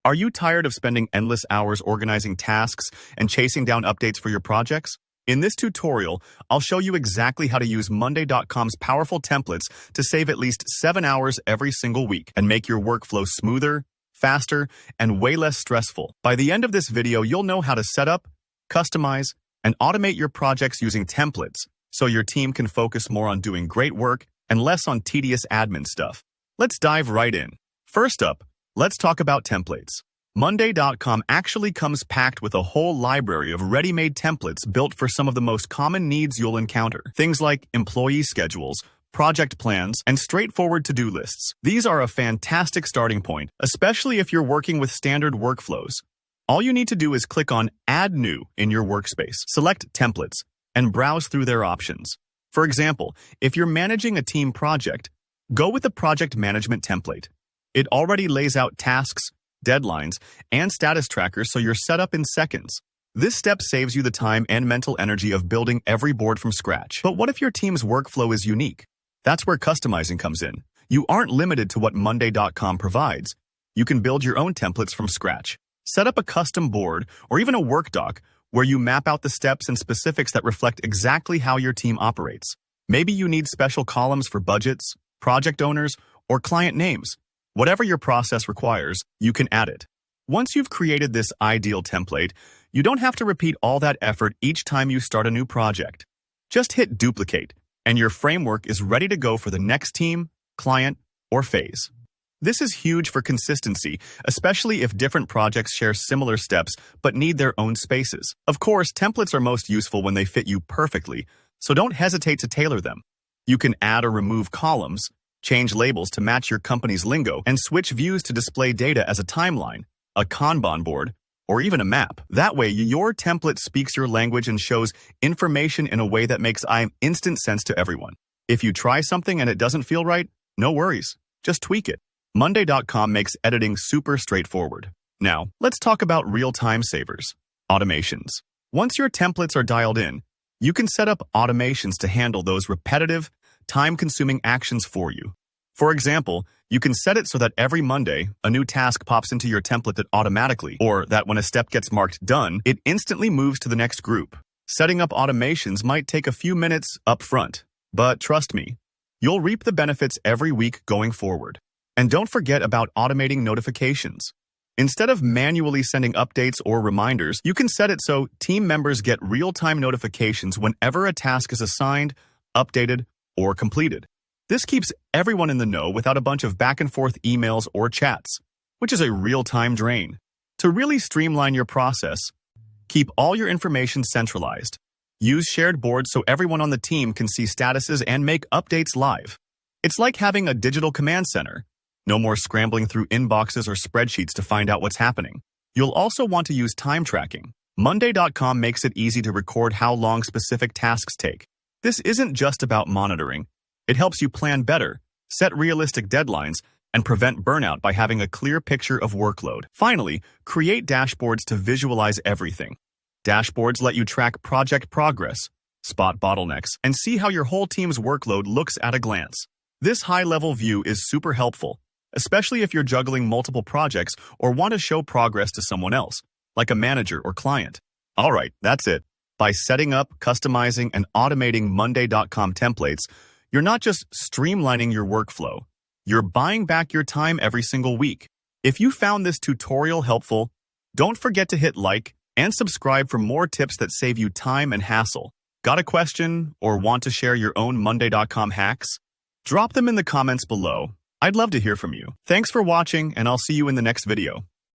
Are you tired of spending endless hours organizing tasks and chasing down updates for your projects? In this tutorial, I'll show you exactly how to use Monday.com's powerful templates to save at least 7 hours every single week and make your workflow smoother, faster, and way less stressful. By the end of this video, you'll know how to set up, customize, and automate your projects using templates so your team can focus more on doing great work and less on tedious admin stuff. Let's dive right in. First up, let's talk about templates. Monday.com actually comes packed with a whole library of ready-made templates built for some of the most common needs you'll encounter. Things like employee schedules, project plans, and straightforward to-do lists. These are a fantastic starting point, especially if you're working with standard workflows. All you need to do is click on Add New in your workspace, select Templates, and browse through their options. For example, if you're managing a team project, go with the Project Management template. It already lays out tasks, deadlines, and status trackers so you're set up in seconds. This step saves you the time and mental energy of building every board from scratch. But what if your team's workflow is unique? That's where customizing comes in. You aren't limited to what Monday.com provides. You can build your own templates from scratch. Set up a custom board or even a work doc where you map out the steps and specifics that reflect exactly how your team operates. Maybe you need special columns for budgets, project owners, or client names. Whatever your process requires, you can add it. Once you've created this ideal template, you don't have to repeat all that effort each time you start a new project. Just hit duplicate, and your framework is ready to go for the next team, client, or phase. This is huge for consistency, especially if different projects share similar steps but need their own spaces. Of course, templates are most useful when they fit you perfectly, so don't hesitate to tailor them. You can add or remove columns, change labels to match your company's lingo, and switch views to display data as a timeline, a Kanban board, or even a map. That way, your template speaks your language and shows information in a way that makes instant sense to everyone. If you try something and it doesn't feel right, no worries. Just tweak it. Monday.com makes editing super straightforward. Now, let's talk about real-time savers, automations. Once your templates are dialed in, you can set up automations to handle those repetitive, time-consuming actions for you. For example, you can set it so that every Monday, a new task pops into your template automatically, or that when a step gets marked done, it instantly moves to the next group. Setting up automations might take a few minutes up front, but trust me, you'll reap the benefits every week going forward. And don't forget about automating notifications. Instead of manually sending updates or reminders, you can set it so team members get real-time notifications whenever a task is assigned, updated, or completed. This keeps everyone in the know without a bunch of back-and-forth emails or chats, which is a real-time drain. To really streamline your process, keep all your information centralized. Use shared boards so everyone on the team can see statuses and make updates live. It's like having a digital command center. No more scrambling through inboxes or spreadsheets to find out what's happening. You'll also want to use time tracking. Monday.com makes it easy to record how long specific tasks take. This isn't just about monitoring. It helps you plan better, set realistic deadlines, and prevent burnout by having a clear picture of workload. Finally, create dashboards to visualize everything. Dashboards let you track project progress, spot bottlenecks, and see how your whole team's workload looks at a glance. This high-level view is super helpful, especially if you're juggling multiple projects or want to show progress to someone else, like a manager or client. All right, that's it. By setting up, customizing, and automating Monday.com templates, you're not just streamlining your workflow, you're buying back your time every single week. If you found this tutorial helpful, don't forget to hit like and subscribe for more tips that save you time and hassle. Got a question or want to share your own Monday.com hacks? Drop them in the comments below. I'd love to hear from you. Thanks for watching, and I'll see you in the next video.